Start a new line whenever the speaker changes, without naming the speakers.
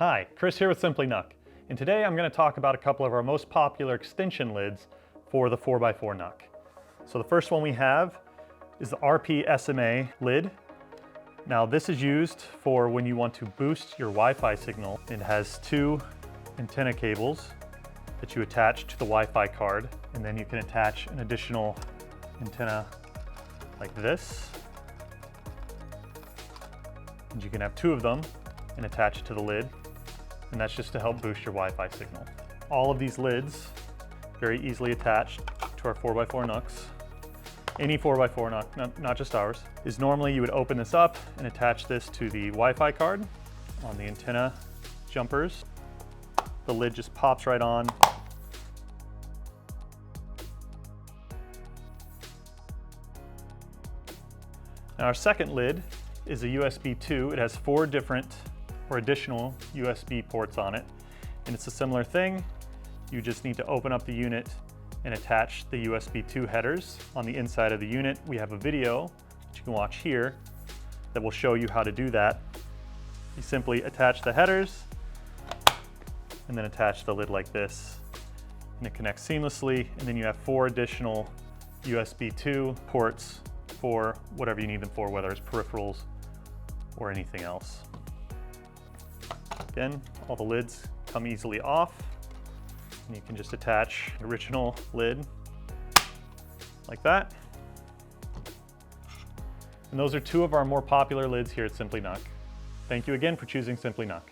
Hi, Chris here with Simply NUC, and today I'm going to talk about a couple of our most popular extension lids for the 4x4 NUC. So the first one we have is the RPSMA lid. Now this is used for when you want to boost your Wi-Fi signal. It has two antenna cables that you attach to the Wi-Fi card, and then you can attach an additional antenna like this. And you can have two of them and attach it to the lid, and that's just to help boost your Wi-Fi signal. All of these lids very easily attached to our 4x4 NUCs. Any 4x4 NUC, not just ours, is normally you would open this up and attach this to the Wi-Fi card on the antenna jumpers. The lid just pops right on. Now our second lid is a USB 2. It has 4 different or additional USB ports on it, and it's a similar thing. You just need to open up the unit and attach the USB 2 headers on the inside of the unit. We have a video that you can watch here that will show you how to do that. You simply attach the headers and then attach the lid like this, and it connects seamlessly, and then you have 4 additional USB 2 ports for whatever you need them for, whether it's peripherals or anything else. Again, all the lids come easily off, and you can just attach the original lid like that. And those are 2 of our more popular lids here at Simply NUC. Thank you again for choosing Simply NUC.